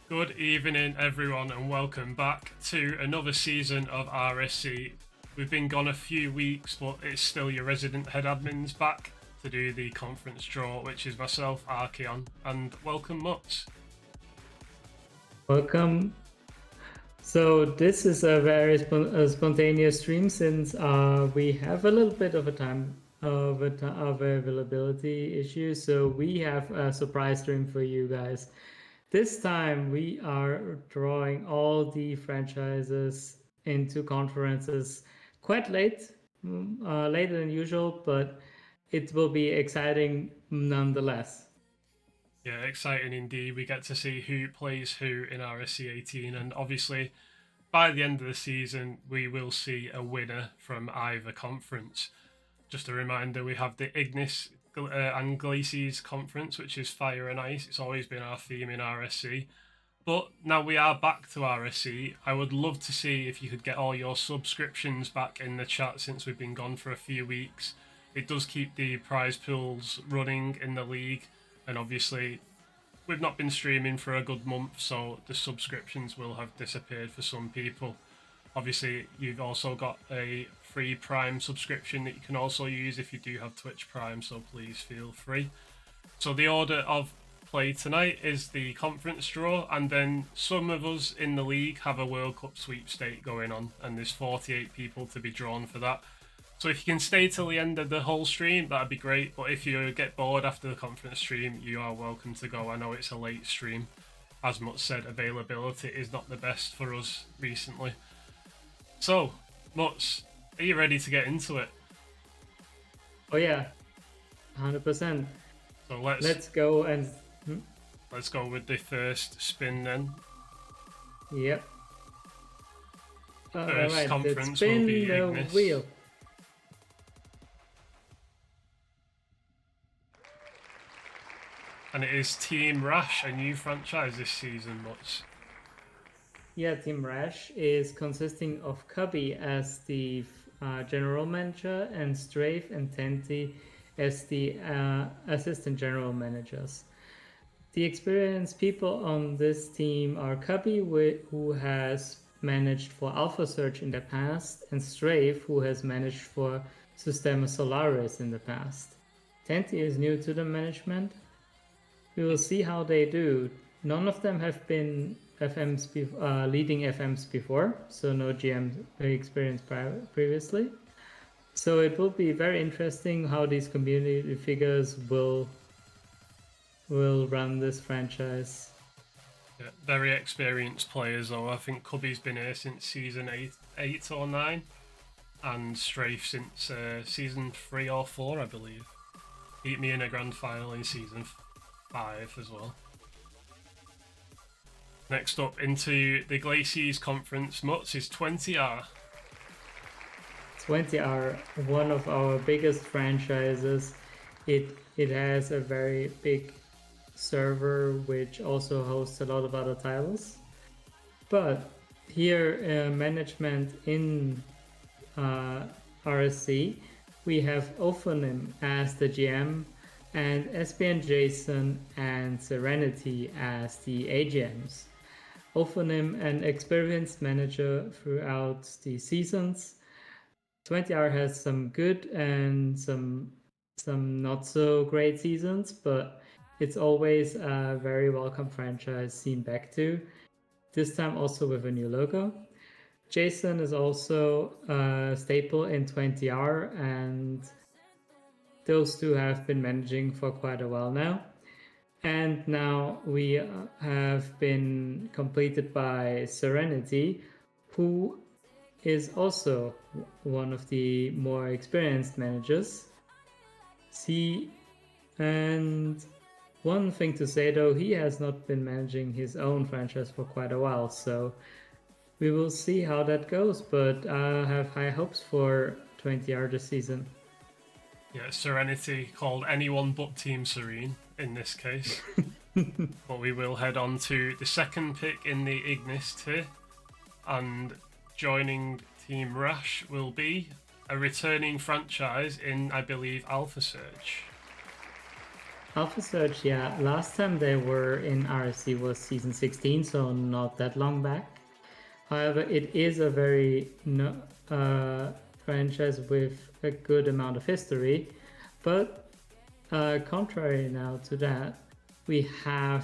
Good evening, everyone, and welcome back to another season of RSC. We've been gone a few weeks, but it's still your resident head admins back to do the conference draw, which is myself, Archeon, and welcome, Mutz. Welcome. So this is a very spontaneous stream since we have a little bit of a time of availability issue. So we have a surprise stream for you guys. This time we are drawing all the franchises into conferences quite late, later than usual, but it will be exciting nonetheless. Yeah, exciting indeed. We get to see who plays who in RSC18, and obviously by the end of the season, we will see a winner from either conference. Just a reminder, we have the Ignis and Glacies conference, which is fire and ice. It's always been our theme in RSC. But now we are back to RSC. I would love to see if you could get all your subscriptions back in the chat since we've been gone for a few weeks. It does keep the prize pools running in the league, and obviously we've not been streaming for a good month, so the subscriptions will have disappeared for some people. Obviously, you've also got a free Prime subscription that you can also use if you do have Twitch Prime, so please feel free. So the order of play tonight is the conference draw, and then some of us in the league have a World Cup sweepstake going on, and there's 48 people to be drawn for that. So if you can stay till the end of the whole stream, that'd be great. But if you get bored after the conference stream, you are welcome to go. I know it's a late stream. As much said, availability is not the best for us recently. So, Mutz, are you ready to get into it? Oh yeah, 100%. So let's go and let's go with the first spin then. Yep. First conference spin will be the Ignis. wheel. And it is Team Rash, a new franchise this season, Mutz. Yeah, Team Rash is consisting of Cubby as the general manager and Strafe and Tenty as the assistant general managers. The experienced people on this team are Cubby, who has managed for Alpha Search in the past, and Strafe, who has managed for Systema Solaris in the past. Tenty is new to the management. We will see how they do. None of them have been leading FMs before, so no GM experience previously. So it will be very interesting how these community figures will run this franchise. Yeah, very experienced players though. I think Cubby's been here since season 8 or 9, and Strafe since season 3 or 4, I believe. Beat me in a grand final in season 5 as well. Next up into the Glacies conference, Mutz is 20R. 20R, one of our biggest franchises. It has a very big server which also hosts a lot of other titles. But here, management in RSC, we have Ophonym as the GM, and SBN Jason and Serenity as the AGMs. Ophonym, an experienced manager throughout the seasons. 20R has some good and some not so great seasons, but it's always a very welcome franchise seen back to. This time also with a new logo. Jason is also a staple in 20R, and those two have been managing for quite a while now. And now we have been completed by Serenity, who is also one of the more experienced managers. And one thing to say though, he has not been managing his own franchise for quite a while, so we will see how that goes, but I have high hopes for 20R this season. Yeah, Serenity called anyone but Team Serene in this case. But we will head on to the second pick in the Ignis tier, and joining Team Rash will be a returning franchise in, I believe, Alpha Search. Alpha Surge, yeah. Last time they were in RSC was season 16, so not that long back. However, it is a very franchise with a good amount of history. But contrary now to that, we have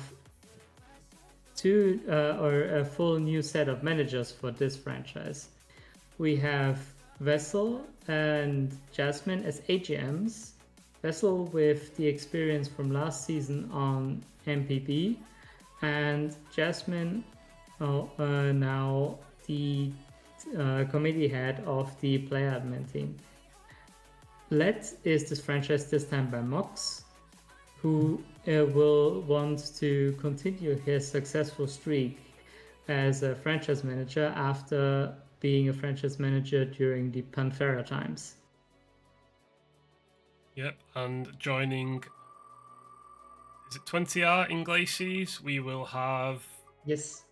a full new set of managers for this franchise. We have Vessel and Jasmine as AGMs. Vessel with the experience from last season on MPB, and Jasmine now the committee head of the player admin team. Led is this franchise this time by Mox, who will want to continue his successful streak as a franchise manager after being a franchise manager during the Panthera times. Yep, and joining, is it 20R in Glacies? We will have Yes.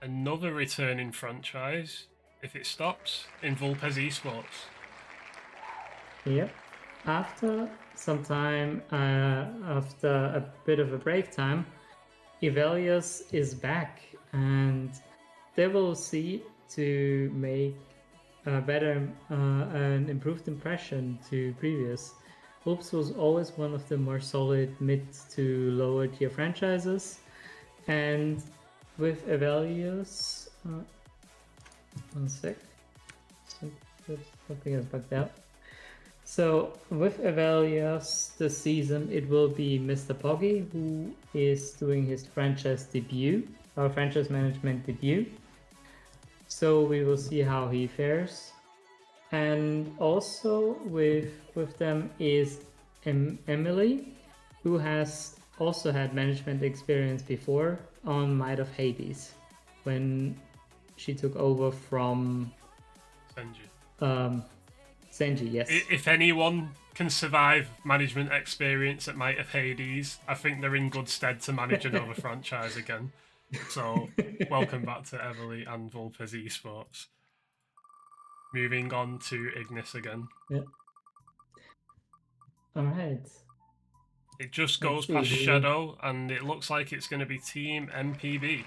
another returning franchise, if it stops, in Vulpes Esports. Yep. After some time, after a bit of a break time, Evelius is back, and they will see to make a better, an improved impression to previous. Oops was always one of the more solid mid to lower tier franchises, and with Evelius, one sec, something is bugged out. So with Evelius this season, it will be Mr. Poggy who is doing his franchise debut, our franchise management debut. So we will see how he fares. And also with them is Emily, who has also had management experience before on Might of Hades, when she took over from Senji, yes. If anyone can survive management experience at Might of Hades, I think they're in good stead to manage another franchise again. So, welcome back to Everly and Vulpes Esports. Moving on to Ignis again. Yeah. Alright. It just goes past Shadow, and it looks like it's going to be Team MPB.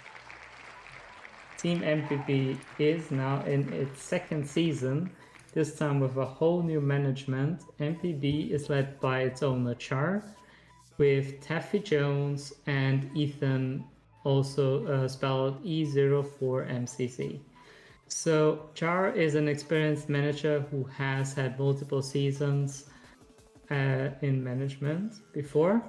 Team MPB is now in its second season, this time with a whole new management. MPB is led by its owner Char, with Taffy Jones and Ethan, also spelled E04MCC. So Char is an experienced manager who has had multiple seasons in management before.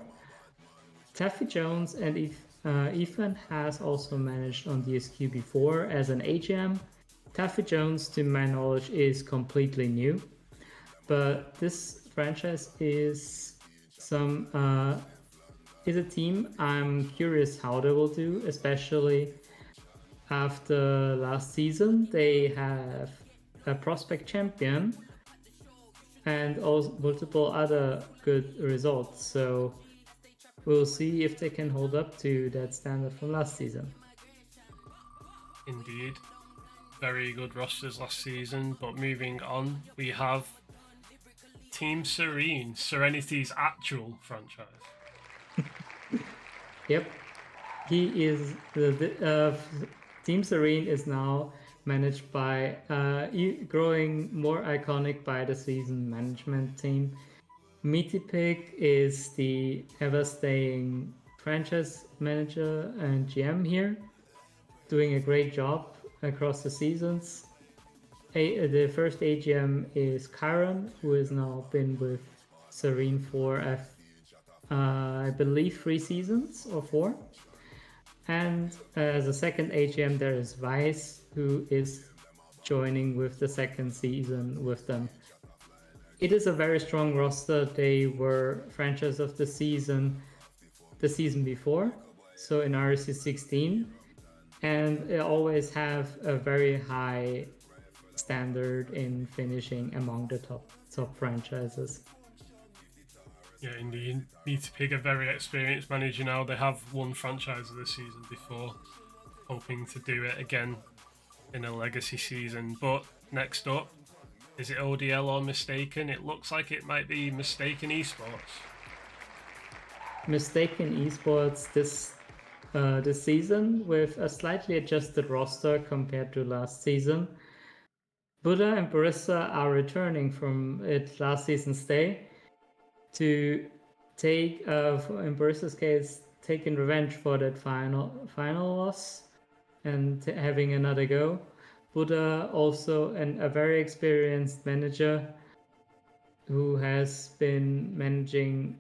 Taffy Jones and Ethan has also managed on DSQ before as an AGM. Taffy Jones, to my knowledge, is completely new, but this franchise is a team I'm curious how they will do, especially after last season. They have a prospect champion and also multiple other good results, so we'll see if they can hold up to that standard from last season. Indeed. Very good rosters last season, but moving on, we have Team Serene, Serenity's actual franchise. Yep, he is Team Serene is now managed by growing more iconic by the season management team. Meaty Pig is the ever-staying franchise manager and GM here, doing a great job across the seasons. The first AGM is Kyron, who has now been with Serene for I believe 3 seasons or 4. And as a second AGM there is Vice, who is joining with the second season with them. It is a very strong roster. They were franchise of the season before, so in RSC18, and they always have a very high standard in finishing among the top franchises. Yeah, indeed. Need to pick a very experienced manager now. They have won franchise of the season before, hoping to do it again in a legacy season. But next up, is it ODL or Mistaken? It looks like it might be Mistaken Esports. Mistaken Esports this season with a slightly adjusted roster compared to last season. Buddha and Barissa are returning from its last season's stay to take, in Barissa's case, taking revenge for that final loss and having another go. Buddha also a very experienced manager who has been managing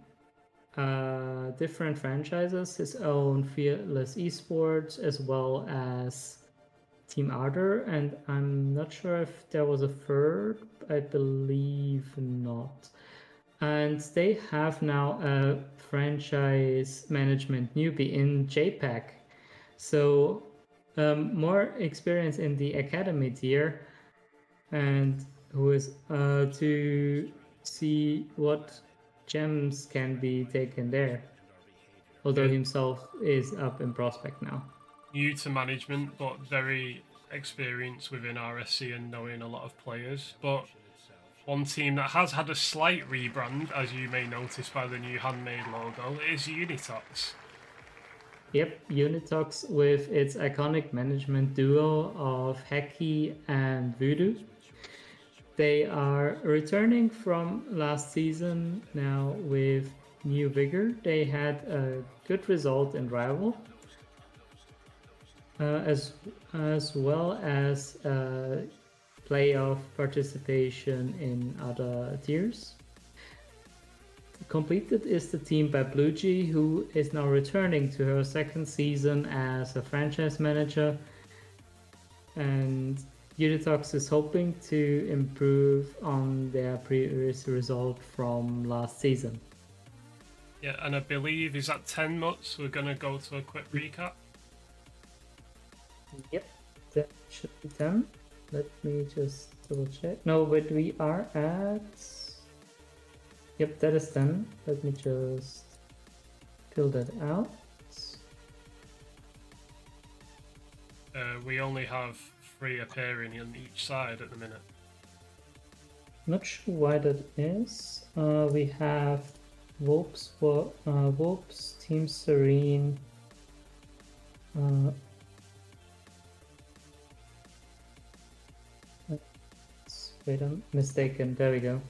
different franchises, his own Fearless Esports, as well as Team Ardor, and I'm not sure if there was a third, I believe not. And they have now a franchise management newbie in JPEG, so more experience in the academy tier, and who is to see what gems can be taken there, although himself is up in prospect now. New to management, but very experienced within RSC and knowing a lot of players. But one team that has had a slight rebrand, as you may notice by the new handmade logo, is Unitox. Yep, Unitox with its iconic management duo of Heki and Voodoo. They are returning from last season now with new vigor. They had a good result in Rival, as well as playoff participation in other tiers. Completed is the team by BlueG, who is now returning to her second season as a franchise manager, and Unitox is hoping to improve on their previous result from last season. Yeah, and I believe, is that 10 months? We're going to go to a quick recap. Yep, that should be 10. Let me just double check. No, but we are at... Yep, that is 10. Let me just fill that out. We only have 3 appearing on each side at the minute. Not sure why that is. We have Wolves, Team Serene. Wait, I'm mistaken. There we go.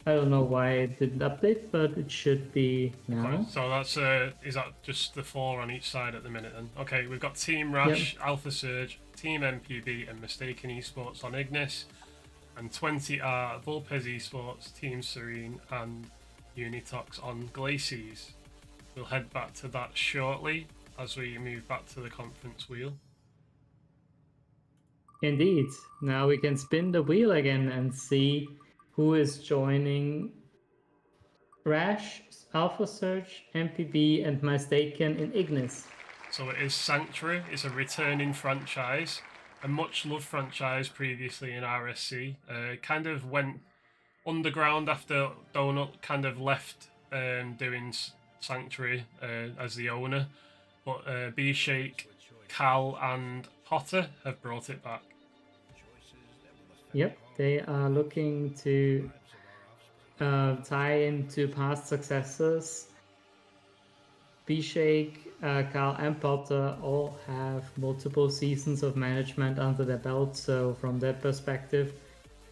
I don't know why it didn't update, but it should be now. Okay, so that's is that just the 4 on each side at the minute then? Okay, we've got Team Rash, yep. Alpha Surge, Team MPB, and Mistaken Esports on Ignis, and 20 are Vulpes Esports, Team Serene, and Unitox on Glacies. We'll head back to that shortly as we move back to the conference wheel. Indeed. Now we can spin the wheel again and see who is joining Rash, Alpha Surge, MPB, and Mistaken in Ignis. So it is Sanctuary. It's a returning franchise, a much-loved franchise previously in RSC. Kind of went underground after Donut kind of left doing Sanctuary as the owner. But B-Shake, Cal, and Potter have brought it back. Yep, they are looking to tie into past successes. B-Shake, Carl, and Potter all have multiple seasons of management under their belt, so from that perspective,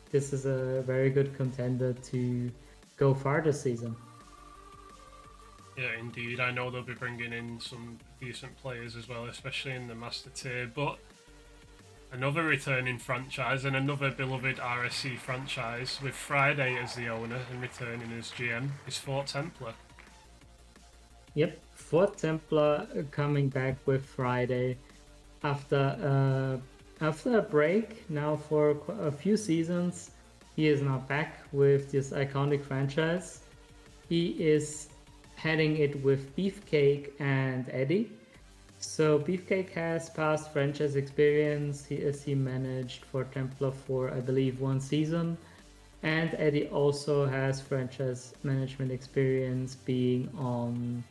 this is a very good contender to go far this season. Yeah, indeed. I know they'll be bringing in some decent players as well, especially in the Master Tier, but another returning franchise and another beloved RSC franchise with Friday as the owner and returning as GM is Fort Templar. Yep, Fort Templar coming back with Friday after a break now for a few seasons. He is now back with this iconic franchise. He is heading it with Beefcake and Eddie. So Beefcake has past franchise experience. He managed Fort Templar for, I believe, 1 season. And Eddie also has franchise management experience, being on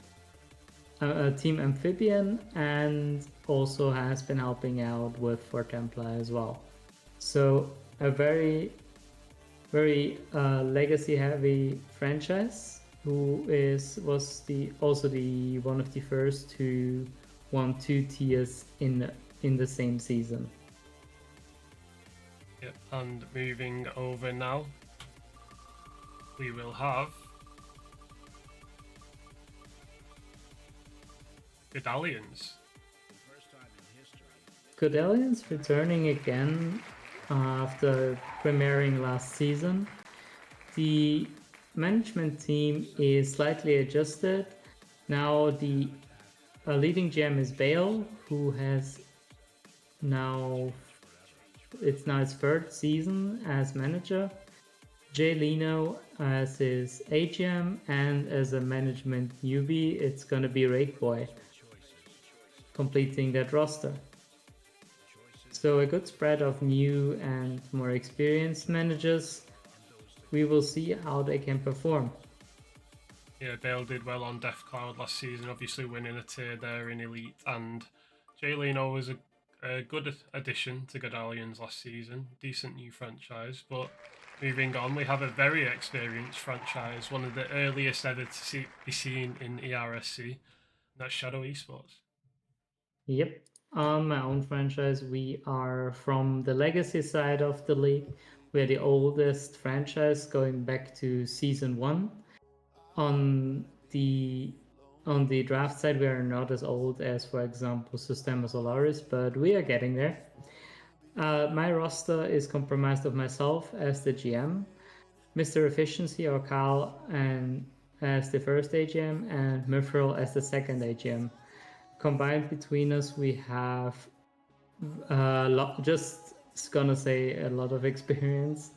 Team Amphibian, and also has been helping out with Fort Templar as well. So a very, very legacy heavy franchise who was the also the one of the first who won 2 tiers in the same season. Yep, and moving over now, we will have Medallions. Godalians returning again after premiering last season. The management team is slightly adjusted. Now the leading GM is Bale, who has it's now his third season as manager. Jay Leno as his AGM, and as a management newbie, it's gonna be Rakeboy completing that roster. So a good spread of new and more experienced managers. We will see how they can perform. Yeah, Bale did well on Death Cloud last season, obviously winning a tier there in Elite, and Jay Leno was a good addition to Godalians last season. Decent new franchise, but moving on, we have a very experienced franchise, one of the earliest ever to be seen in ERSC, and that's Shadow Esports. Yep. On my own franchise, we are from the legacy side of the league. We're the oldest franchise going back to season 1. On the draft side, we are not as old as, for example, Systema Solaris, but we are getting there. My roster is comprised of myself as the GM, Mr. Efficiency or Carl and as the first AGM, and Mithril as the second AGM. Combined between us, we have a lot of experience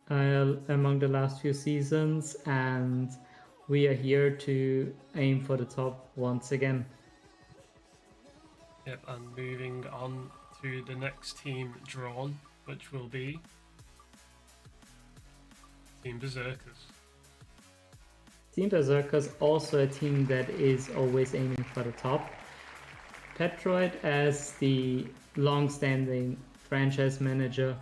among the last few seasons, and we are here to aim for the top once again. Yep, and moving on to the next team drawn, which will be Team Berserkers. Team Berserkers, also a team that is always aiming for the top. Petroid, as the long-standing franchise manager,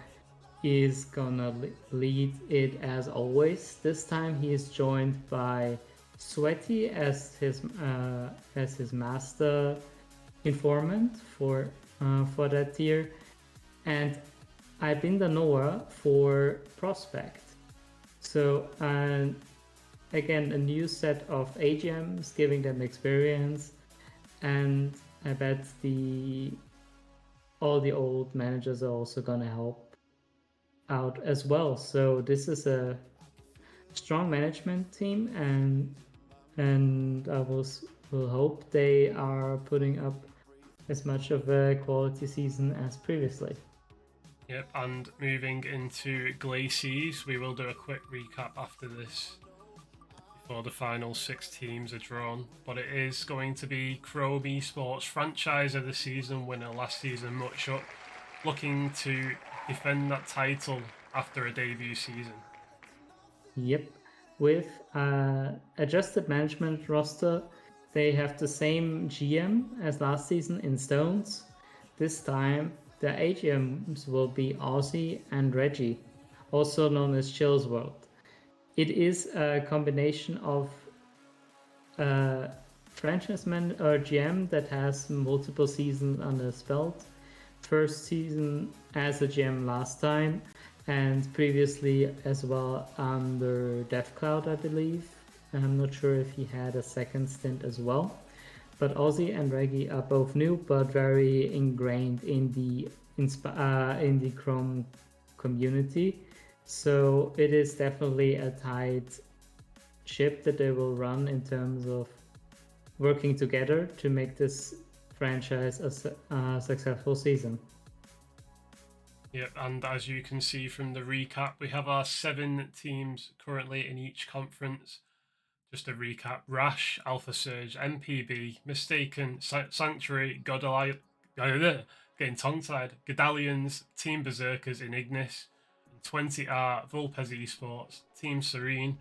is gonna lead it as always. This time he is joined by Sweaty as his master informant for that tier, and Ibinda Noah for prospect. So again, a new set of AGMs giving them experience, and I bet all the old managers are also gonna help out as well. So this is a strong management team, and I will hope they are putting up as much of a quality season as previously. Yep, and moving into Glacies, we will do a quick recap after this before the final 6 teams are drawn. But it is going to be Chrome Esports, franchise of the season winner last season, much up, looking to defend that title after a debut season. Yep, with adjusted management roster, they have the same GM as last season in Stones. This time, the AGMs will be Ozzy and Reggie, also known as Chill's World. It is a combination of franchise man or GM that has multiple seasons under his belt. First season as a GM last time, and previously as well under Death Cloud, I believe. I'm not sure if he had a second stint as well. But Ozzy and Reggie are both new, but very ingrained in the Chrome community. So it is definitely a tight ship that they will run in terms of working together to make this franchise a successful season. Yep, and as you can see from the recap, we have our 7 teams currently in each conference. Just a recap: Rash, Alpha Surge, MPB, Mistaken, Sanctuary, getting tongue-tied, Godalians, Team Berserkers in Ignis, 20R, Vulpes Esports, Team Serene,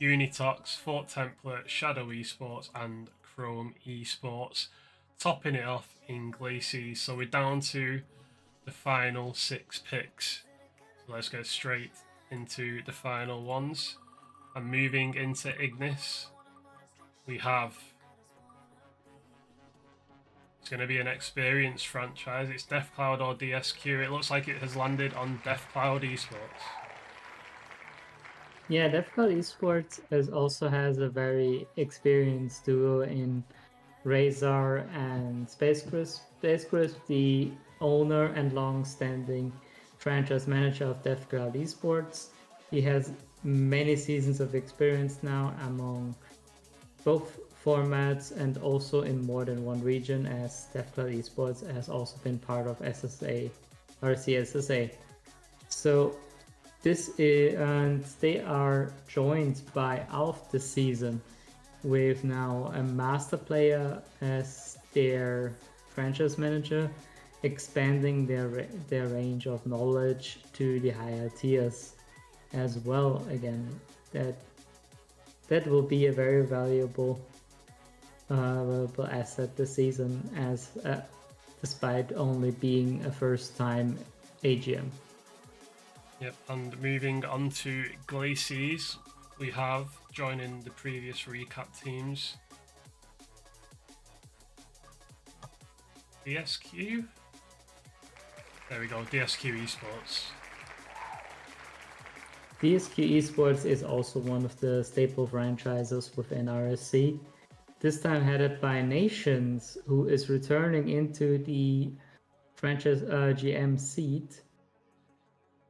Unitox, Fort Templar, Shadow Esports, and Chrome Esports. Topping it off in Glacies. So we're down to the final 6 picks. So let's go straight into the final ones. And moving into Ignis, we have... It's going to be an experienced franchise. It's DeathCloud or DSQ. It looks like it has landed on DeathCloud Esports. Yeah, DeathCloud Esports also has a very experienced duo in Razor and Space Crisp. Space Crisp, the owner and long-standing franchise manager of DeathCloud Esports. He has many seasons of experience now among both formats and also in more than one region, as DeathCloud Esports has also been part of SSA, RSC-SSA. So this is, and they are joined by Alf this season with now a master player as their franchise manager, expanding their range of knowledge to the higher tiers as well. Again, that will be a very valuable asset this season, as despite only being a first-time AGM. Yep, and moving on to Glacies, we have joining the previous recap teams DSQ. There we go, DSQ Esports. DSQ Esports is also one of the staple franchises within RSC. This time headed by Nations, who is returning into the franchise GM seat.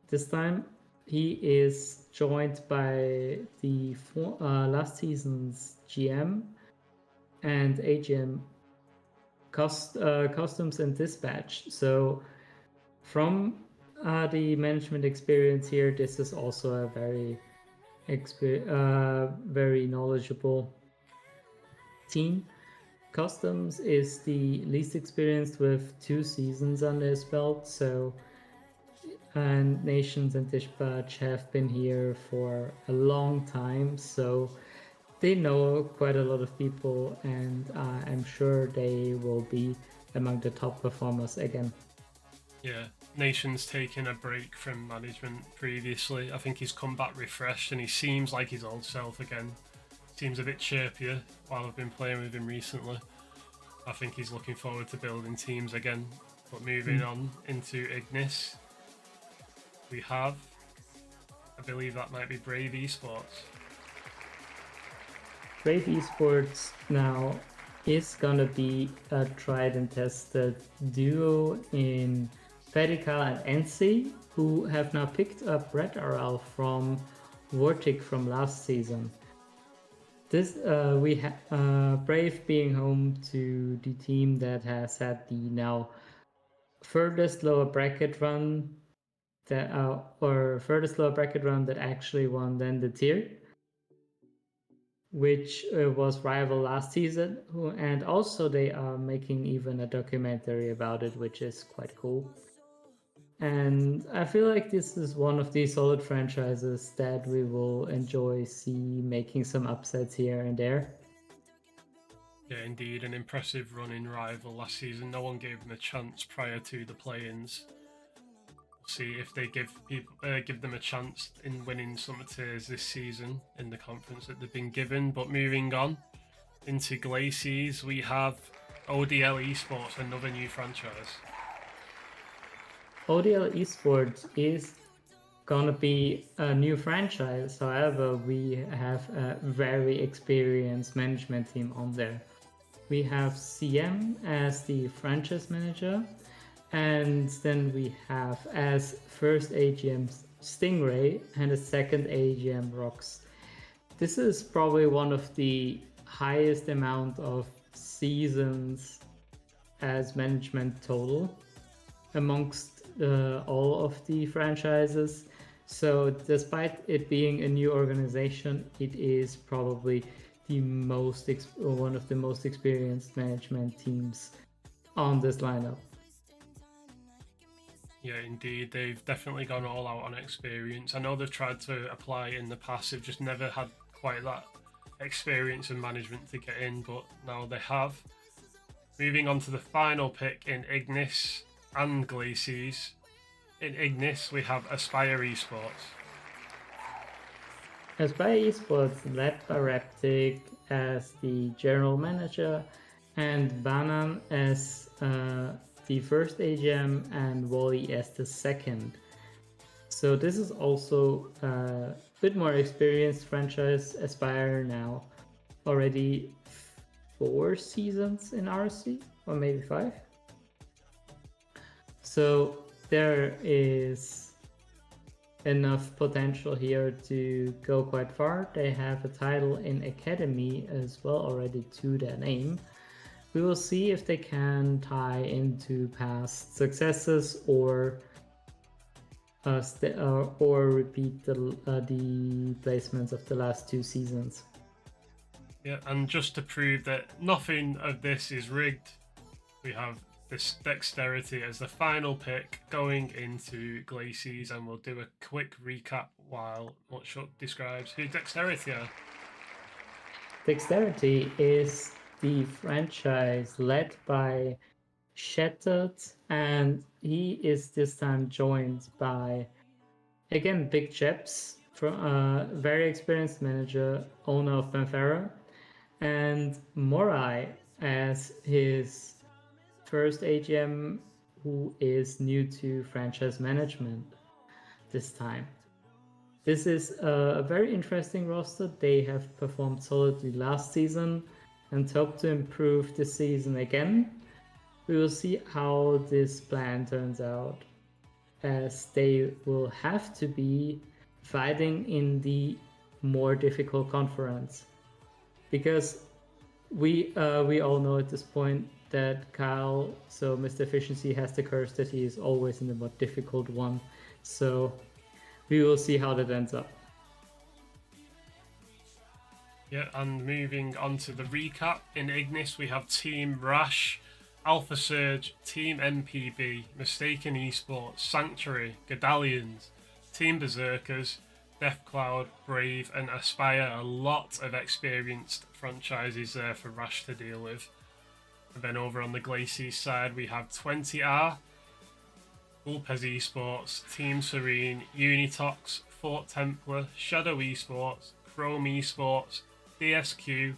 This time he is joined by the last season's GM and AGM Customs and Dispatch. So from the management experience here, this is also a very knowledgeable team. Customs is the least experienced with 2 seasons under his belt, and Nations and Dispatch have been here for a long time, so they know quite a lot of people, and I'm sure they will be among the top performers again. Yeah, Nation's taken a break from management previously. I think he's come back refreshed and he seems like his old self again. Seems a bit chirpier while I've been playing with him recently. I think he's looking forward to building teams again. But moving on into Ignis, we have, I believe that might be Brave Esports. Brave Esports now is gonna be a tried and tested duo in Pedical and NC, who have now picked up Red RL from Vortic from last season. This Brave being home to the team that has had the now furthest lower bracket run that actually won then the tier, which was rival last season, and also they are making even a documentary about it, which is quite cool. And I feel like this is one of these solid franchises that we will enjoy making some upsets here and there. Yeah, indeed, an impressive run in rival last season. No one gave them a chance prior to the play-ins. We'll see if they give them a chance in winning some tiers this season in the conference that they've been given. But moving on into Glacies, we have ODL Esports, another new franchise. ODL Esports is gonna be a new franchise. However, we have a very experienced management team on there. We have CM as the franchise manager, and then we have as first AGM Stingray and a second AGM Rox. This is probably one of the highest amount of seasons as management total amongst all of the franchises. So despite it being a new organization, it is probably the one of the most experienced management teams on this lineup. Yeah, indeed. They've definitely gone all out on experience. I know they've tried to apply in the past, they've just never had quite that experience and management to get in, but now they have. Moving on to the final pick in Ignis and Glacies. In Ignis, we have Aspire Esports. Aspire Esports, led by Reptic as the general manager and Banan as the first AGM and Wally as the second. So this is also a bit more experienced franchise. Aspire now already 4 seasons in RSC, or maybe 5. So there is enough potential here to go quite far. They have a title in Academy as well already to their name. We will see if they can tie into past successes or repeat the placements of the last 2 seasons. Yeah, and just to prove that nothing of this is rigged, we have this Dexterity as the final pick going into Glacies, and we'll do a quick recap while Mutchuk describes who Dexterity are. Dexterity is the franchise led by Shattered, and he is this time joined by, again, Big Chaps, from a very experienced manager, owner of Panthera, and Morai as his first AGM, who is new to franchise management this time. This is a very interesting roster. They have performed solidly last season and hope to improve this season again. We will see how this plan turns out, as they will have to be fighting in the more difficult conference, because we all know at this point that Kyle, so Mr. Efficiency, has the curse that he is always in the more difficult one. So we will see how that ends up. Yeah, and moving on to the recap, in Ignis we have Team Rash, Alpha Surge, Team MPB, Mistaken Esports, Sanctuary, Godallions, Team Berserkers, Deathcloud, Brave, and Aspire. A lot of experienced franchises there for Rash to deal with. And then over on the Glacies side, we have 20R, Ulpez Esports, Team Serene, Unitox, Fort Templar, Shadow Esports, Chrome Esports, DSQ,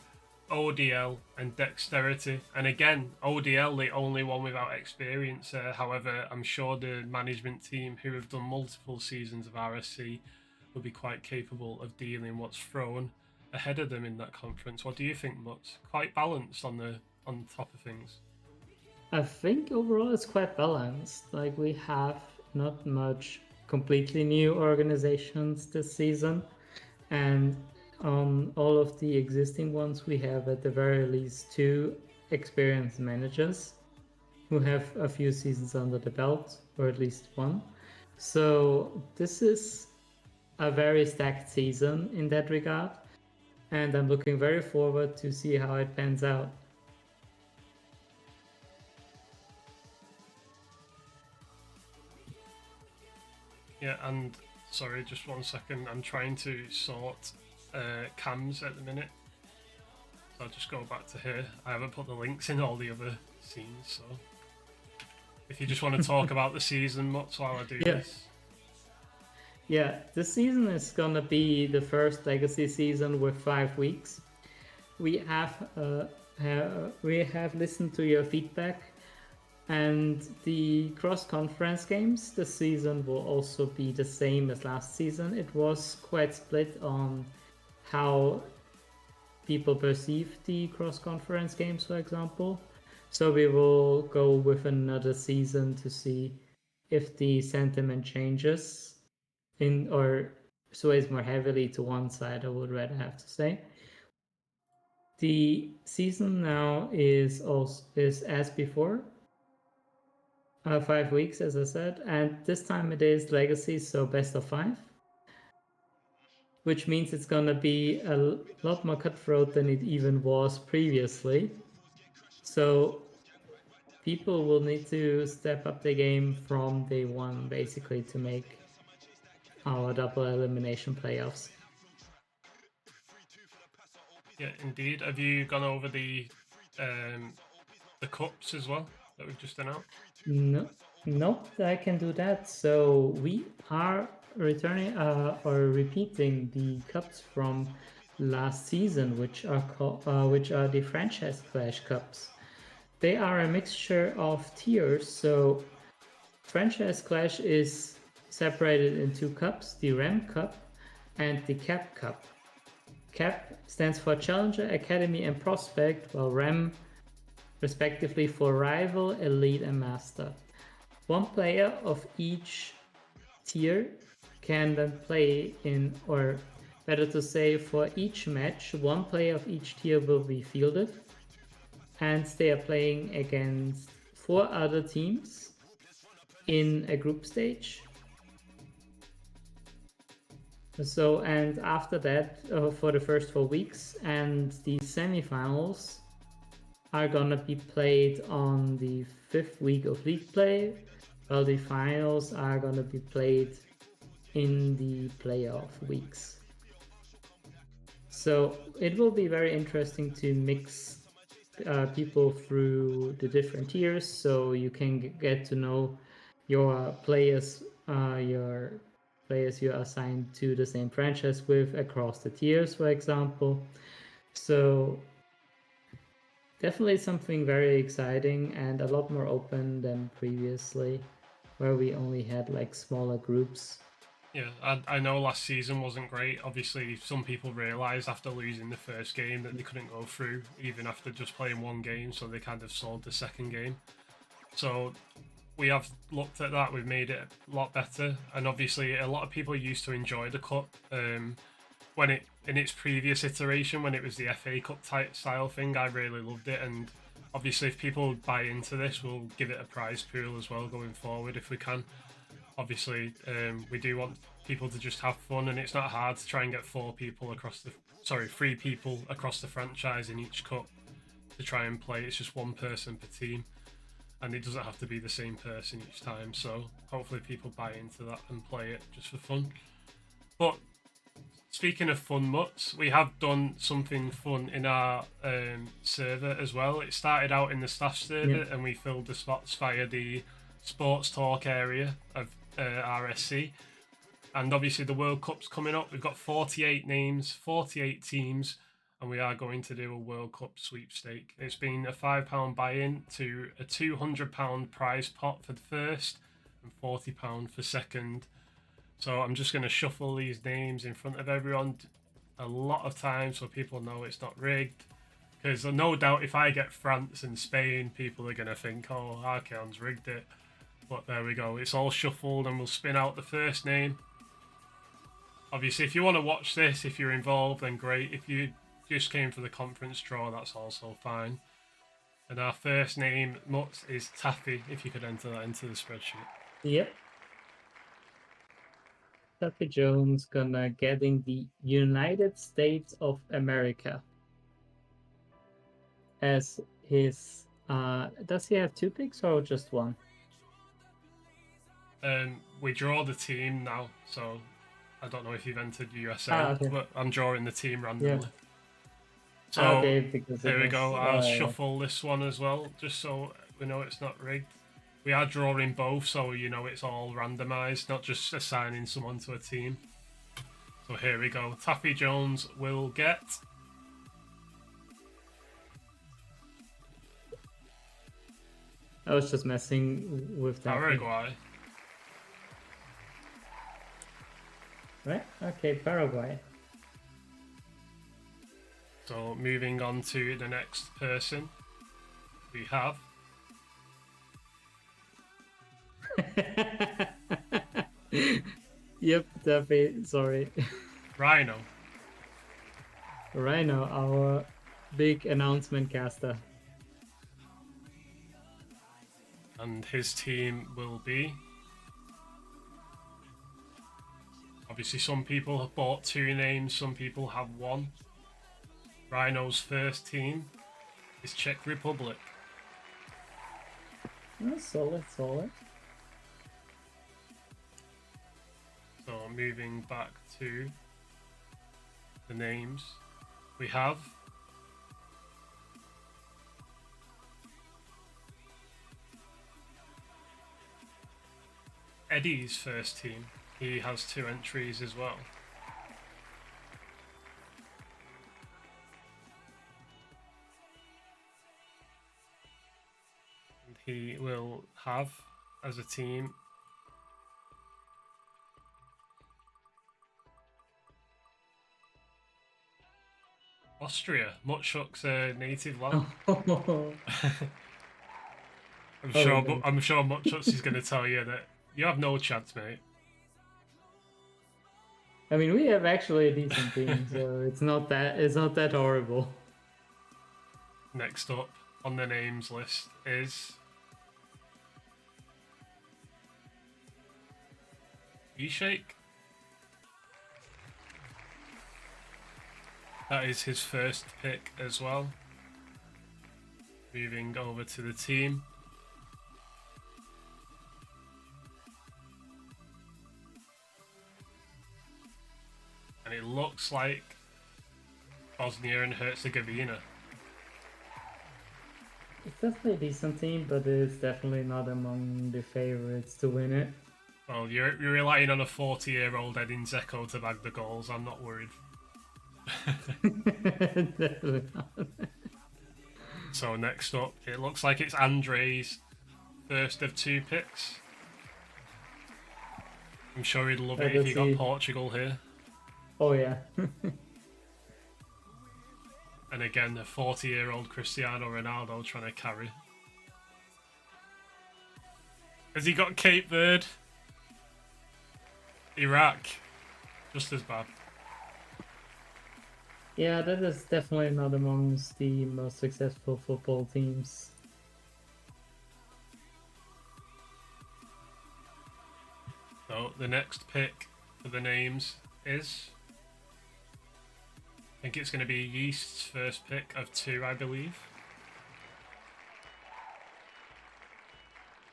ODL, and Dexterity. And again, ODL, the only one without experience. However, I'm sure the management team, who have done multiple seasons of RSC, will be quite capable of dealing what's thrown ahead of them in that conference. What do you think, Mutz? Quite balanced on the top of things. I think overall it's quite balanced. Like, we have not much completely new organizations this season, and on all of the existing ones we have at the very least 2 experienced managers who have a few seasons under the belt, or at least 1. So this is a very stacked season in that regard, and I'm looking very forward to see how it pans out. Yeah, and sorry, just 1 second. I'm trying to sort cams at the minute. So I'll just go back to here. I haven't put the links in all the other scenes, so if you just want to talk about the season much while I do this. Yeah, this season is gonna be the first Legacy season with 5 weeks. We have listened to your feedback, and the cross-conference games this season will also be the same as last season. It was quite split on how people perceive the cross-conference games, for example. So we will go with another season to see if the sentiment changes or sways more heavily to one side, I would rather have to say. The season now is as before, 5 weeks, as I said, and this time it is Legacy, so best of 5, which means it's gonna be a lot more cutthroat than it even was previously. So people will need to step up the game from day one, basically, to make our double elimination playoffs. Yeah, indeed. Have you gone over the cups as well that we've just announced? No, I can do that. So we are returning or repeating the cups from last season, which are the Franchise Clash Cups. They are a mixture of tiers. So Franchise Clash is separated in two cups: the Rem Cup and the Cap Cup. Cap stands for Challenger, Academy, and Prospect, while Rem respectively for Rival, Elite, and Master. One player of each tier can then play in, or better to say, for each match, one player of each tier will be fielded, and they are playing against 4 other teams in a group stage. So, and after that, for the first 4 weeks, and the semifinals are gonna be played on the 5th week of league play, while the finals are gonna be played in the playoff weeks. So it will be very interesting to mix people through the different tiers, so you can get to know your players you are assigned to the same franchise with across the tiers, for example. So definitely something very exciting and a lot more open than previously, where we only had like smaller groups. Yeah, I know last season wasn't great. Obviously, some people realised after losing the first game that they couldn't go through, even after just playing one game, so they kind of sold the second game. So we have looked at that, we've made it a lot better, and obviously a lot of people used to enjoy the cup when it in its previous iteration, when it was the FA Cup type style thing. I really loved it, and obviously if people buy into this, we'll give it a prize pool as well going forward if we can. Obviously, we do want people to just have fun, and it's not hard to try and get 3 people across the franchise in each cup to try and play. It's just 1 person per team, and it doesn't have to be the same person each time. So hopefully people buy into that and play it just for fun. But speaking of fun mutts, we have done something fun in our server as well. It started out in the staff server, and we filled the spots via the sports talk area of RSC. And obviously the World Cup's coming up. We've got 48 names, 48 teams, and we are going to do a World Cup sweepstake. It's been a £5 buy-in to a £200 prize pot for the first and £40 for second. So I'm just going to shuffle these names in front of everyone a lot of times so people know it's not rigged. Because no doubt if I get France and Spain, people are going to think, oh, Archeon's rigged it. But there we go. It's all shuffled, and we'll spin out the first name. Obviously, if you want to watch this, if you're involved, then great. If you just came for the conference draw, that's also fine. And our first name, Mutz, is Taffy, if you could enter that into the spreadsheet. Yep. Taffy Jones gonna get in the United States of America as his. Does he have 2 picks or just 1? We draw the team now, so I don't know if you've entered USA, okay. but I'm drawing the team randomly. Yeah. So okay, because there we go. I'll shuffle this one as well, just so we know it's not rigged. We are drawing both, so you know it's all randomised, not just assigning someone to a team. So here we go. Taffy Jones will get... I was just messing with that. Paraguay. Right? Okay, Paraguay. So moving on to the next person, we have... Yep, Taffy, sorry. Rhino. Rhino, our big announcement caster. And his team will be... Obviously, some people have bought 2 names, some people have 1. Rhino's first team is Czech Republic. Oh, solid. So moving back to the names, we have Eddie's first team. He has 2 entries as well. And he will have, as a team, Austria, Mutchuk's native land. Oh, I'm oh, sure. no. I'm sure Mutchuk's is going to tell you that you have no chance, mate. I mean, we have actually a decent team, so it's not that horrible. Next up on the names list is E-Shake. That is his first pick as well. Moving over to the team. And it looks like Bosnia and Herzegovina. It's definitely a decent team, but it's definitely not among the favorites to win it. Well, you're relying on a 40-year-old Edin Dzeko to bag the goals. I'm not worried. Definitely not. So next up, it looks like it's Andre's first of 2 picks. I'm sure he'd love it if he got Portugal here. Oh yeah. And again, the 40-year-old Cristiano Ronaldo trying to carry. Has he got Cape Verde? Iraq. Just as bad. Yeah, that is definitely not amongst the most successful football teams. So the next pick for the names is... I think it's going to be Yeast's first pick of 2, I believe.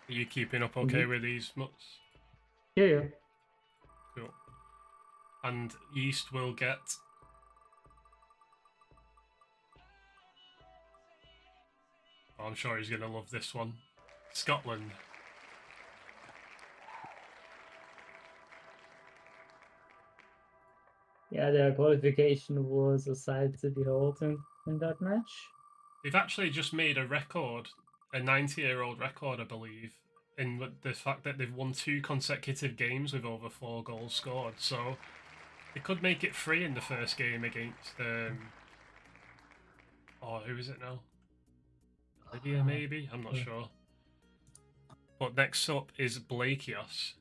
Are you keeping up okay with these mutts? Yeah. Cool. And Yeast will get... Oh, I'm sure he's going to love this one. Scotland. Yeah, their qualification was a sight to behold in that match. They've actually just made a record, a 90-year-old record, I believe, in the fact that they've won 2 consecutive games with over 4 goals scored. So they could make it 3 in the first game against... oh, who is it now? Libya, maybe? I'm not sure. But next up is Blakios.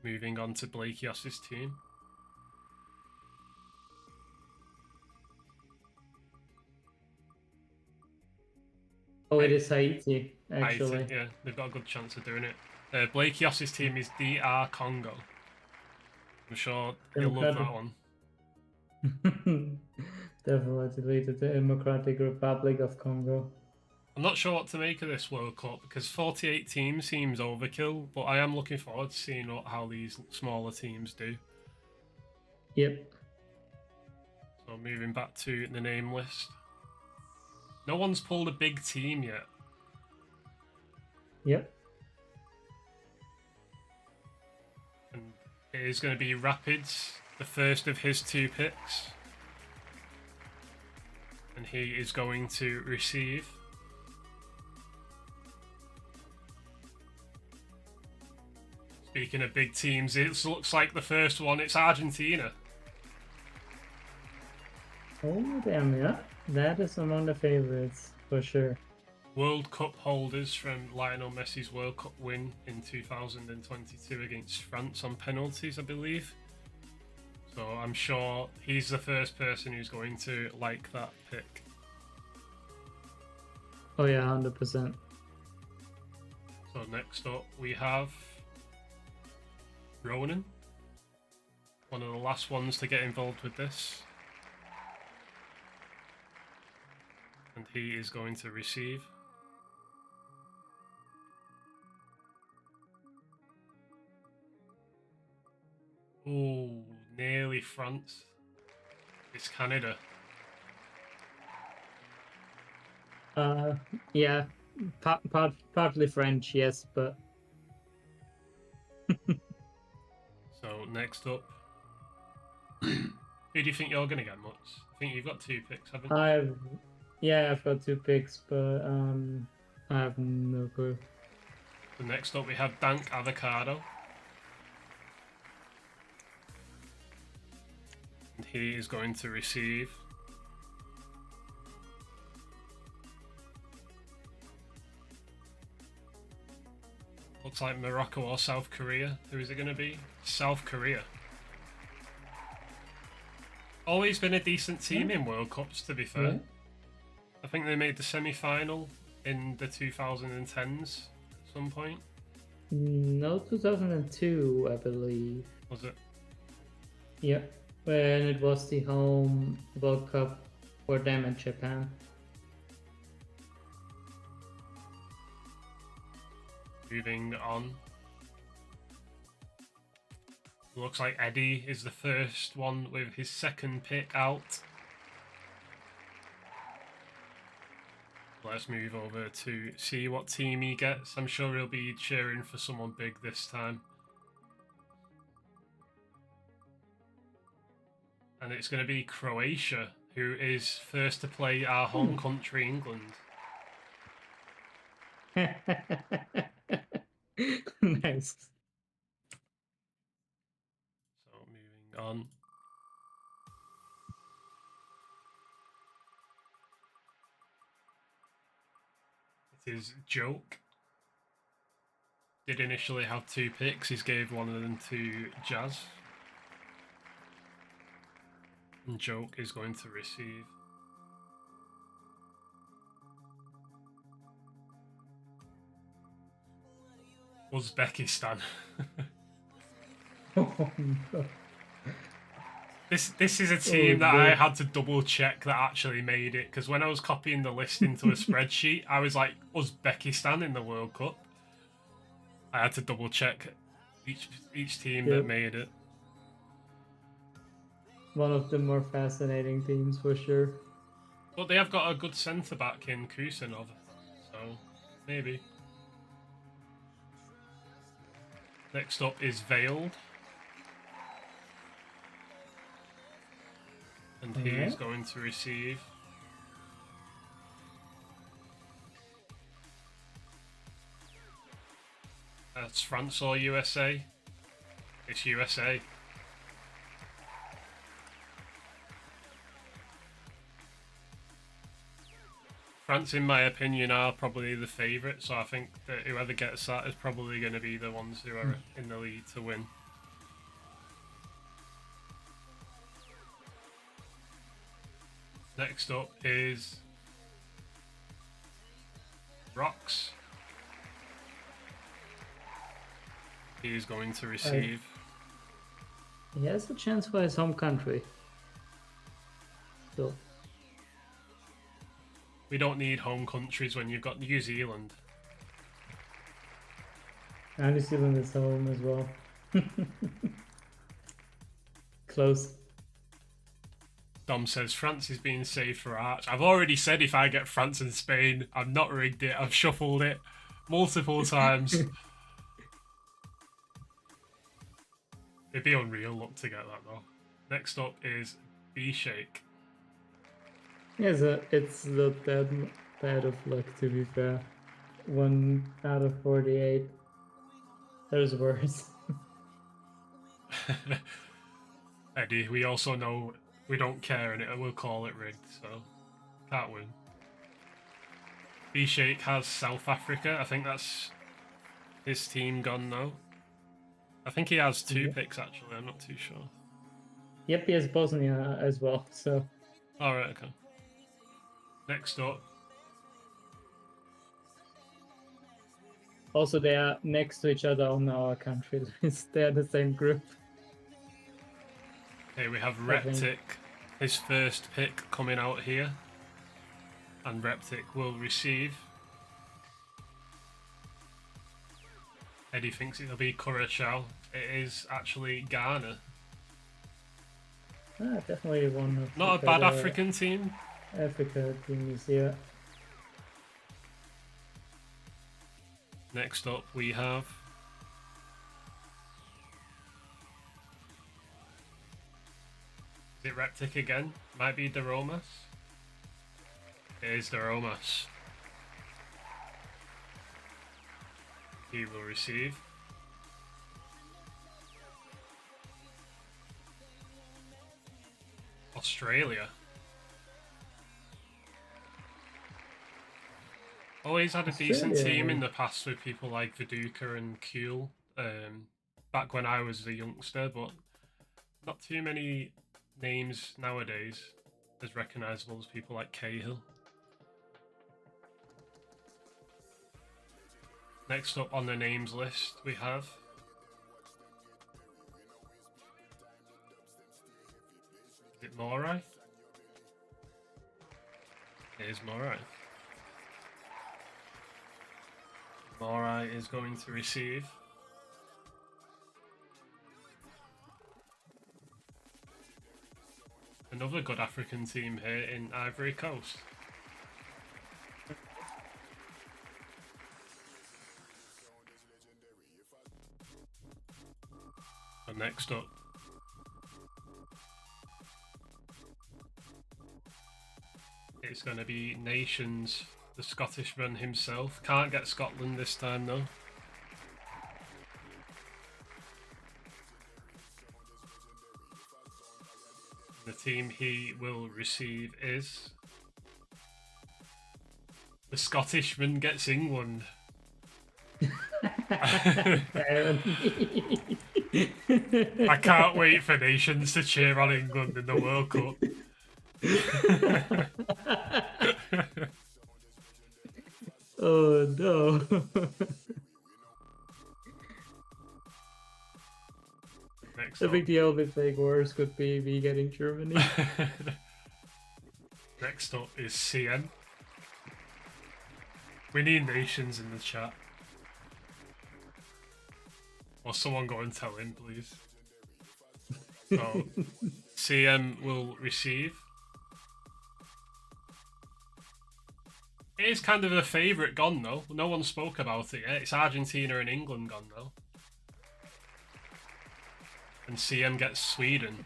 Moving on to Blakios' team. Oh, it is Haiti, actually. Haiti, yeah, they've got a good chance of doing it. Blakios' team is DR Congo. I'm sure you'll love that one. Definitely the Democratic Republic of Congo. I'm not sure what to make of this World Cup because 48 teams seems overkill, but I am looking forward to seeing how these smaller teams do. Yep. So moving back to the name list. No one's pulled a big team yet. Yep. And it is going to be Rapids, the first of his 2 picks. And he is going to receive... Speaking of big teams, it looks like the first one, it's Argentina. Oh, damn, yeah. That is among the favorites, for sure. World Cup holders from Lionel Messi's World Cup win in 2022 against France on penalties, I believe. So I'm sure he's the first person who's going to like that pick. Oh yeah, 100%. So next up we have Ronan, one of the last ones to get involved with this. And he is going to receive... Oh, nearly France. It's Canada. Yeah, partly French, yes, but So next up, who do you think you're going to get, Mutz? I think you've got 2 picks, haven't you? I've got 2 picks, but I have no clue. So next up we have Dank Avocado. And he is going to receive looks like Morocco or South Korea. Who is it going to be? South Korea. Always been a decent team in World Cups, to be fair. Yeah. I think they made the semi-final in the 2010s at some point. No, 2002, I believe. Was it? Yeah, when it was the home World Cup for them and Japan. Moving on. Looks like Eddie is the first one with his second pick out. Let's move over to see what team he gets. I'm sure he'll be cheering for someone big this time. And it's going to be Croatia, who is first to play our home country, England. Nice. So moving on. It is Joke. Did initially have 2 picks. He's gave one of them to Jazz. And Joke is going to receive Uzbekistan. Oh, no. This is a team that I had to double check that actually made it, because when I was copying the list into a spreadsheet, I was like, Uzbekistan in the World Cup. I had to double check each team that made it. One of the more fascinating teams for sure. But they have got a good centre back in Kusanov, so maybe. Next up is Veiled. And he is going to receive that's France or USA. It's USA. France, in my opinion, are probably the favourite, so I think that whoever gets that is probably going to be the ones who are in the lead to win. Next up is Rocks. He is going to receive. He has a chance for his home country. So. We don't need home countries when you've got New Zealand. And New Zealand is home as well. Close. Dom says France is being saved for Arch. I've already said if I get France and Spain, I've not rigged it. I've shuffled it multiple times. It'd be unreal luck to get that though. Next up is B-Shake. Yes, it's not that bad of luck, to be fair. 1 out of 48. There's worse. Eddie, we also know we don't care and we'll call it rigged, so can't win. B-Shake has South Africa. I think that's his team gone now. I think he has 2 picks actually, I'm not too sure. Yep, he has Bosnia as well, so. Alright, okay. Next up. Also, they are next to each other on our country list. They are the same group. Okay, we have Reptic, his first pick coming out here. And Reptic will receive. Eddie thinks it'll be Curacao. It is actually Ghana. Definitely one of not a bad African team. Africa teams, yeah. Next up we have it Reptic again? Might be Daromas. It is Daromas. He will receive. Australia. Always had a decent team in the past with people like Viduka and Kuhl, back when I was a youngster, but not too many names nowadays as recognisable as people like Cahill. Next up on the names list we have is it Morai? It is Morai. Morai is going to receive. Another good African team here in Ivory Coast. And next up, it's going to be Nations, the Scottishman himself. Can't get Scotland this time though. The team he will receive is the Scottishman gets England. I can't wait for Nations to cheer on England in the World Cup. Oh no. I think the only thing worse could be me getting Germany. Next up is CN. We need Nations in the chat. Or someone go and tell him, please. So, CM will receive. It is kind of a favourite gone though. No one spoke about it yet. It's Argentina and England gone though. And CM gets Sweden.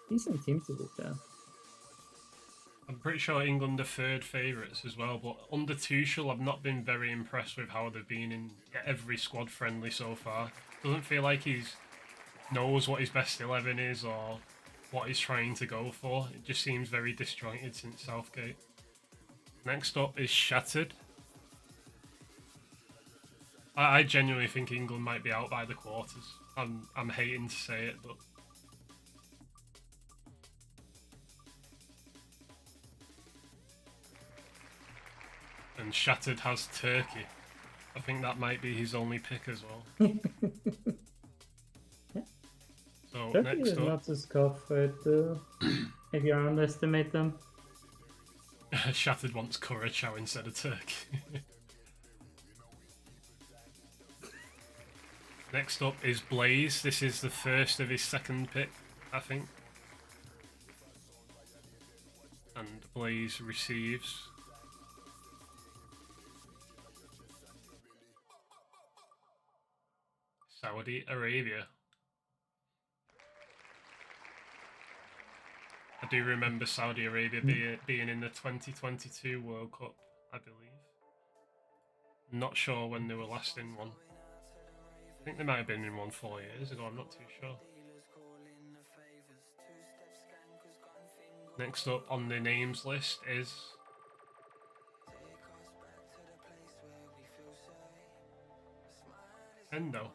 Decent team to do that. I'm pretty sure England are third favourites as well, but under Tuchel I've not been very impressed with how they've been in every squad friendly so far. Doesn't feel like he knows what his best 11 is or what he's trying to go for. It just seems very disjointed since Southgate. Next up is Shattered. I genuinely think England might be out by the quarters. I'm hating to say it, but and Shattered has Turkey. I think that might be his only pick as well. So Turkey next is up, not to scoff at if you underestimate them. Shattered wants Curacao instead of Turkey. Next up is Blaze. This is the first of his second pick, I think. And Blaze receives Saudi Arabia. I do remember Saudi Arabia being in the 2022 World Cup, I believe. Not sure when they were last in one. I think they might have been in one 4 years ago, I'm not too sure. Next up on the names list is Endo.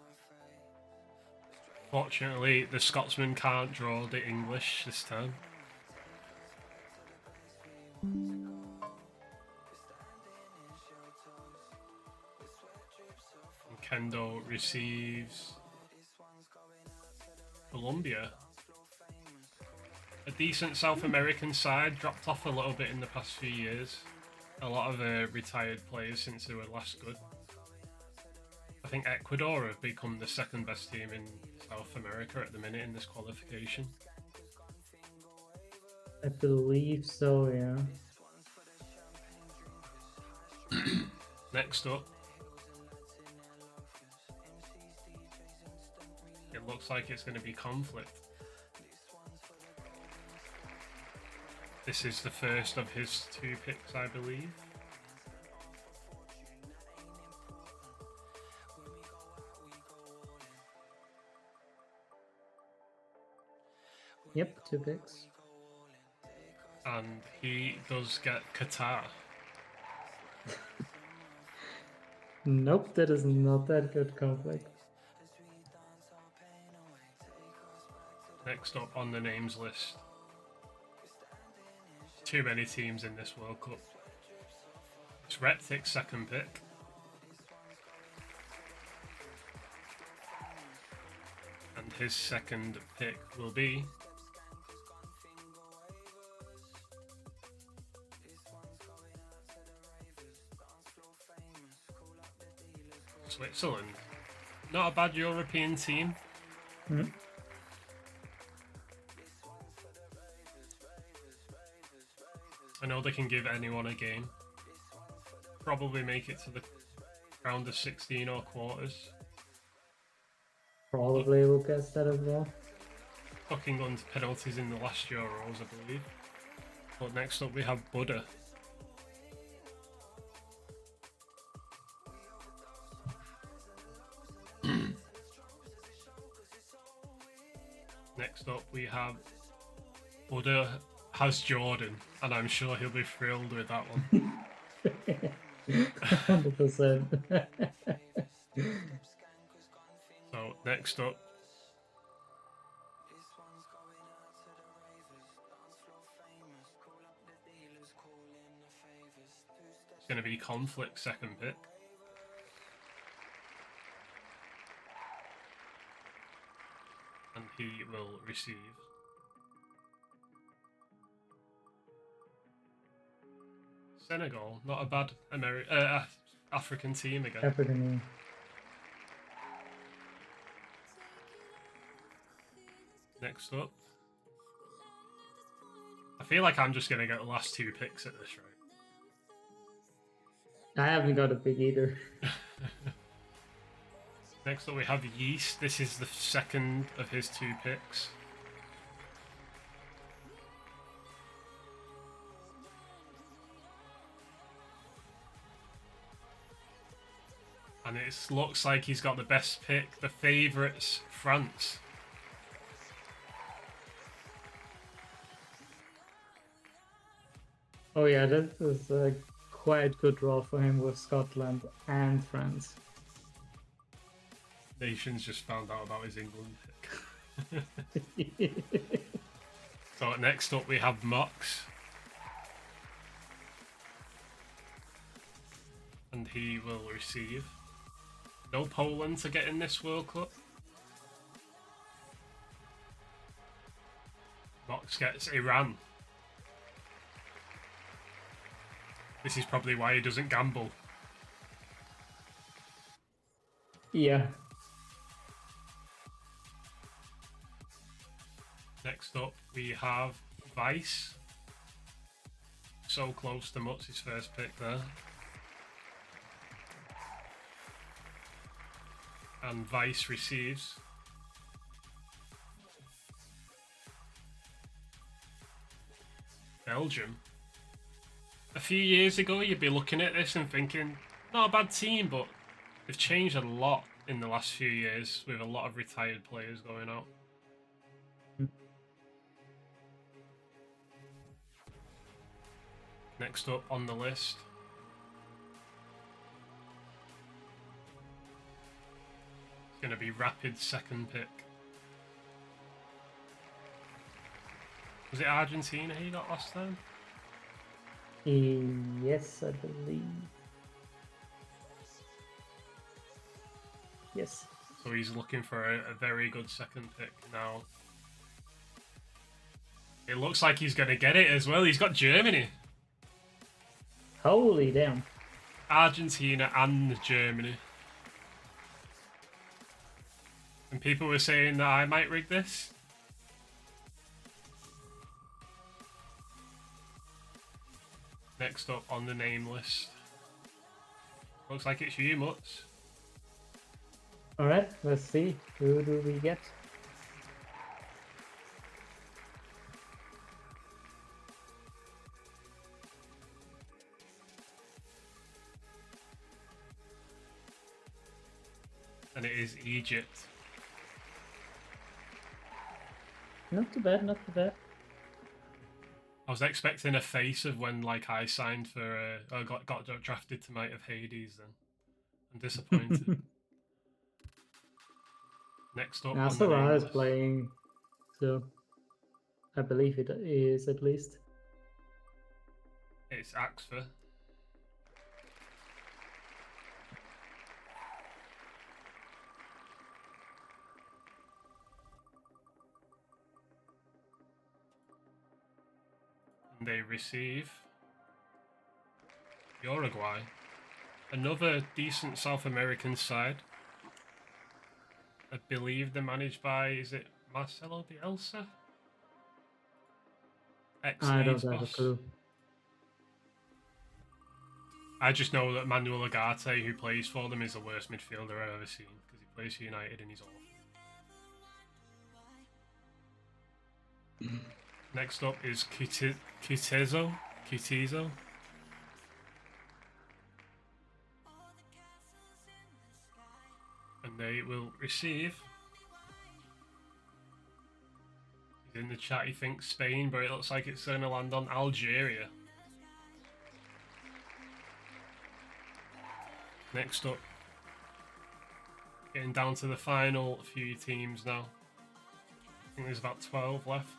Fortunately, the Scotsman can't draw the English this time. And Kendo receives Colombia. A decent South American side, dropped off a little bit in the past few years. A lot of retired players since they were last good. I think Ecuador have become the second best team in South America at the minute in this qualification. I believe so, yeah. Next up it looks like it's going to be conflict. This is the first of his 2 picks, I believe. Yep, 2 picks. And he does get Qatar. Nope, that is not that good conflict. Next up on the names list. Too many teams in this World Cup. It's Reptic's second pick. And his second pick will be Switzerland. Not a bad European team. Mm. I know they can give anyone a game. Probably make it to the round of 16 or quarters. Probably will guess that as well. Took England's penalties in the last Euros, I believe. But next up we have Buddha. Next up we have Buddha has Jordan, and I'm sure he'll be thrilled with that one. 100%. So next up it's going to be Conflict second pick. And he will receive Senegal. Not a bad African team again. African. Next up, I feel like I'm just going to get the last 2 picks at this rate. I haven't got a pick either. Next up we have Yeast. This is the second of his 2 picks. And it looks like he's got the best pick. The favourites, France. Oh yeah, that was a quite good draw for him with Scotland and France. Nations just found out about his England pick. So next up we have Mox. And he will receive no Poland to get in this World Cup. Mox gets Iran. This is probably why he doesn't gamble. Yeah. Next up, we have Vice. So close to Mutz's first pick there. And Vice receives Belgium. A few years ago, you'd be looking at this and thinking, not a bad team, but they've changed a lot in the last few years with a lot of retired players going out. Next up on the list, it's going to be Rapid's second pick. Was it Argentina he got last time? Yes, I believe. Yes. So he's looking for a very good second pick now. It looks like he's going to get it as well. He's got Germany. Holy damn. Argentina and Germany. And people were saying that I might rig this. Next up on the name list. Looks like it's you, Mutz. All right, let's see. Who do we get? And it is Egypt. Not too bad, not too bad. I was expecting a face of when like I signed for or got drafted to Might of Hades. Then I'm disappointed. Next up Now on the Solar name is list, playing, so I believe it is at least. it's Axfer. And they receive Uruguay, another decent South American side. I believe they're managed by, is it Marcelo Bielsa? I don't Ex-Leeds have a boss. clue. I just know that Manuel Agate, who plays for them, is the worst midfielder I've ever seen because he plays for United and he's awful. Next up is Kutizo. And they will receive. He's in the chat, he thinks Spain, but it looks like it's going to land on Algeria. Next up, getting down to the final few teams now. I think there's about 12 left.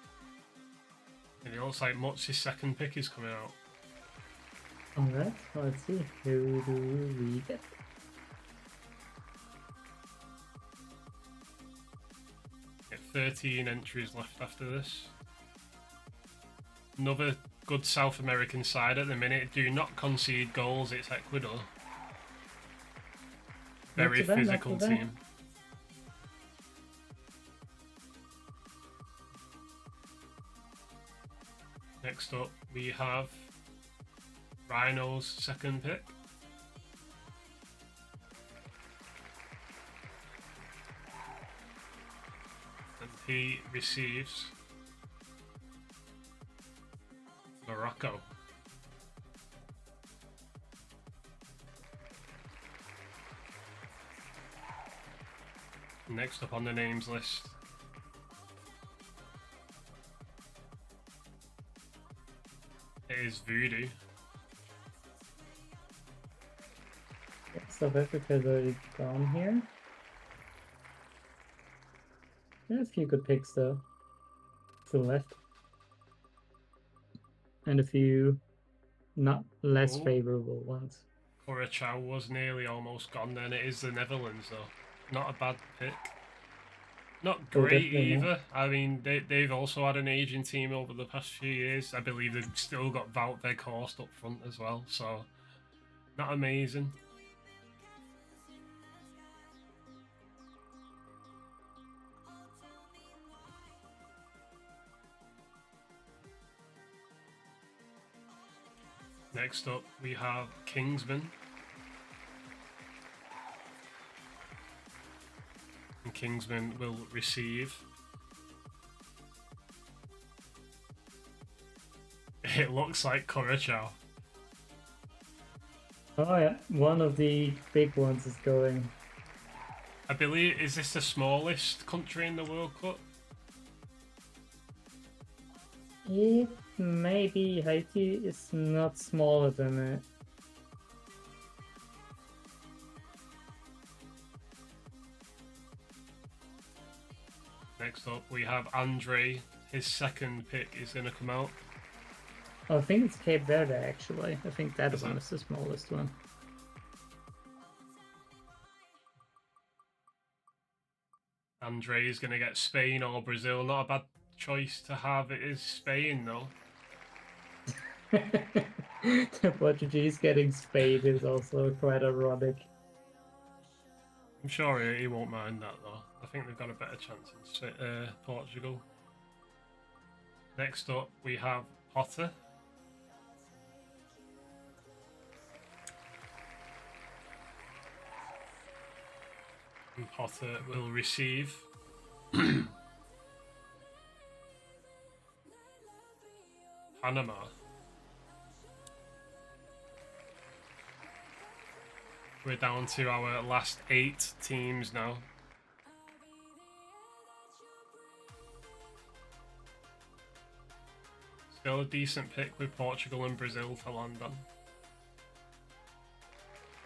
And it looks like Mutz's second pick is coming out. Alright, let's see. Who do we get? Get 13 entries left after this. Another good South American side at the minute. Do not concede goals, it's Ecuador. Very physical team. Next up, we have Rhino's second pick. And he receives Morocco. Next up on the names list, it is Voodoo. South Africa's already gone here. There's a few good picks though. To the left. And a few not less favorable ones. Curacao was nearly almost gone then. It is the Netherlands though. Not a bad pick. Not great either. Not. I mean, they've also had an aging team over the past few years. I believe they've still got Wout Weghorst up front as well. So, not amazing. Next up, we have Kingsman. And Kingsman will receive. It looks like Curacao. Oh yeah, one of the big ones is going. I believe, is this the smallest country in the World Cup? It maybe Haiti is not smaller than it. Next up, we have Andre. His second pick is going to come out. Oh, I think it's Cape Verde actually. I think that one is the smallest one. Andre is going to get Spain or Brazil. Not a bad choice to have. It is Spain though. The Portuguese getting Spain is also quite ironic. I'm sure he won't mind that though. I think they've got a better chance in Portugal. Next up, we have Potter. And Potter will receive. Panama. We're down to our last 8 teams now. Still a decent pick with Portugal and Brazil to land on.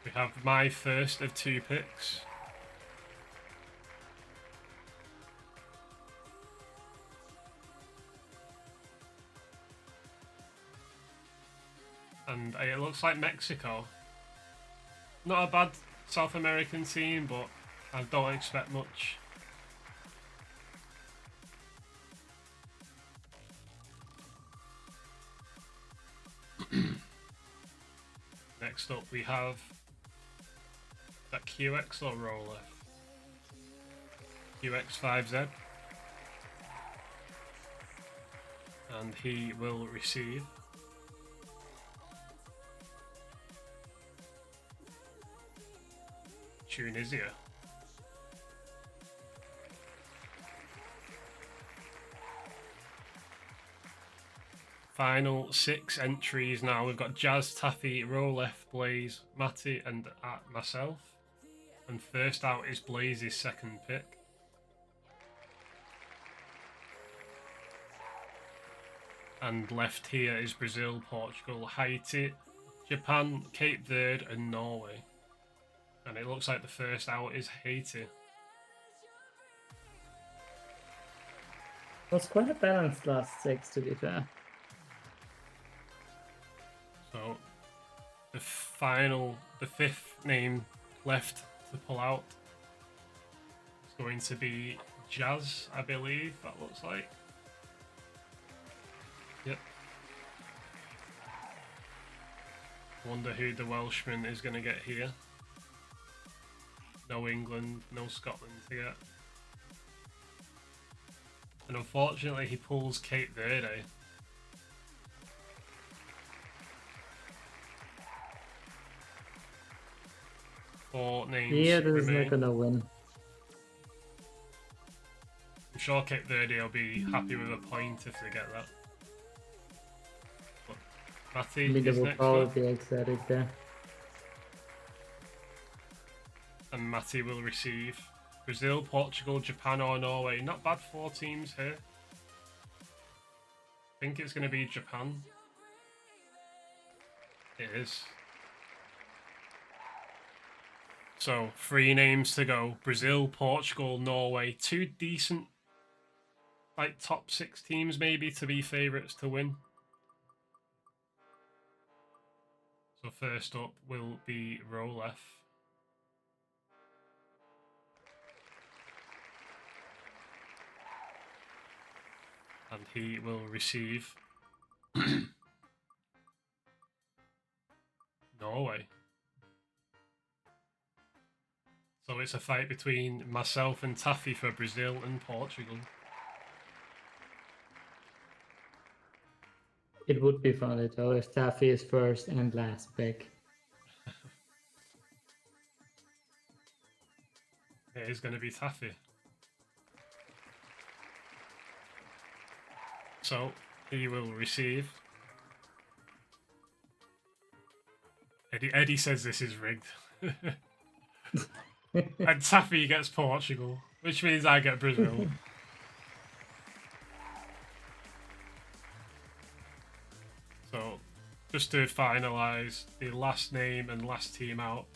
We have my first of 2 picks. And it looks like Mexico. Not a bad South American team, but I don't expect much. Next up we have that QX or roller. QX5Z. And he will receive Tunisia. Final 6 entries now. We've got Jazz, Taffy, Rolef, Blaze, Matty, and myself. And first out is Blaze's second pick. And left here is Brazil, Portugal, Haiti, Japan, Cape Verde, and Norway. And it looks like the first out is Haiti. It was quite a balanced last 6, to be fair. So, the 5th name left to pull out is going to be Jazz, I believe, that looks like. Yep. Wonder who the Welshman is going to get here. No England, no Scotland to get. And unfortunately he pulls Cape Verde. Four names Yeah, this remain. is not gonna win. I'm sure Cape Verde will be happy with a point if they get that. But Matty is Will next probably up, be ecstatic there. and Matty will receive Brazil, Portugal, Japan or Norway. Not bad 4 teams here. I think it's going to be Japan. It is. So 3 names to go. Brazil, Portugal, Norway. 2 decent, like top 6 teams maybe to be favourites to win. So first up will be Rolef. And he will receive Norway. So it's a fight between myself and Taffy for Brazil and Portugal. It would be funny though if Taffy is first and last pick. It is going to be Taffy. So he will receive. Eddie says this is rigged. And Taffy gets Portugal, which means I get Brazil. So just to finalise the last name and last team out.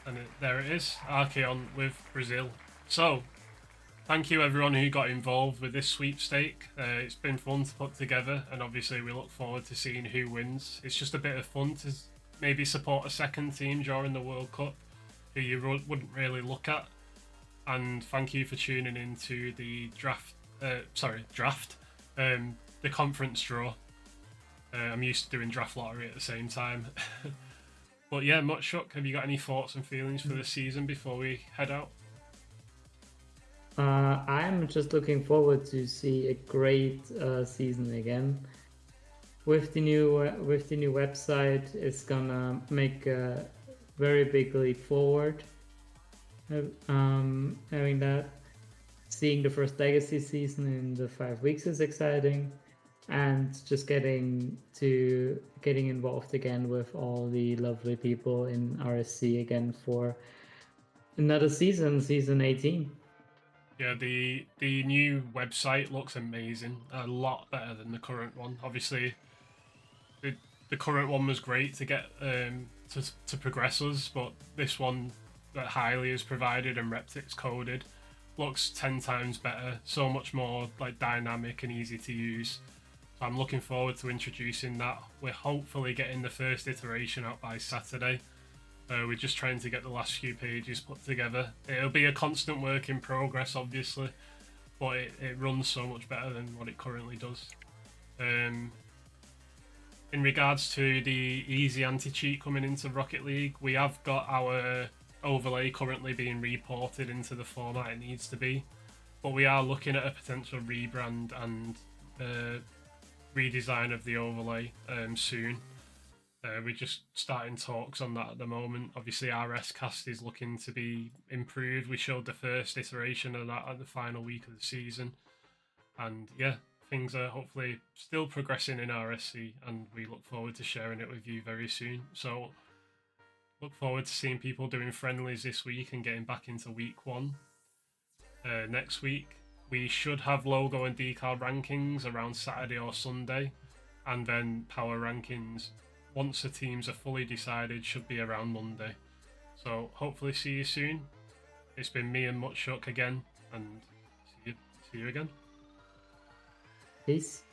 And there it is, Archeon with Brazil. So, thank you everyone who got involved with this sweepstake. It's been fun to put together, and obviously we look forward to seeing who wins. It's just a bit of fun to maybe support a second team during the World Cup who you wouldn't really look at. And thank you for tuning in to the the conference draw. I'm used to doing draft lottery at the same time. But yeah, Mutchuk, have you got any thoughts and feelings for this season before we head out? I'm just looking forward to see a great season again. with the new website, it's gonna make a very big leap forward. Having that, seeing the first Legacy season in the 5 weeks is exciting, and just getting involved again with all the lovely people in RSC again for another season 18. Yeah, the new website looks amazing. A lot better than the current one. Obviously, the current one was great to get to progress us, but this one that Highly is provided and Reptic's coded looks 10 times better. So much more like dynamic and easy to use. So I'm looking forward to introducing that. We're hopefully getting the first iteration out by Saturday. We're just trying to get the last few pages put together. It'll be a constant work in progress, obviously, but it runs so much better than what it currently does. In regards to the easy anti-cheat coming into Rocket League, we have got our overlay currently being reported into the format it needs to be, but we are looking at a potential rebrand and redesign of the overlay soon. We're just starting talks on that at the moment. Obviously, RSCast is looking to be improved. We showed the first iteration of that at the final week of the season. And yeah, things are hopefully still progressing in RSC, and we look forward to sharing it with you very soon. So, look forward to seeing people doing friendlies this week and getting back into week 1. Next week, we should have logo and decal rankings around Saturday or Sunday, and then power rankings once the teams are fully decided should be around Monday. So hopefully see you soon. It's been me and Mutchuk again, and see you again. Peace.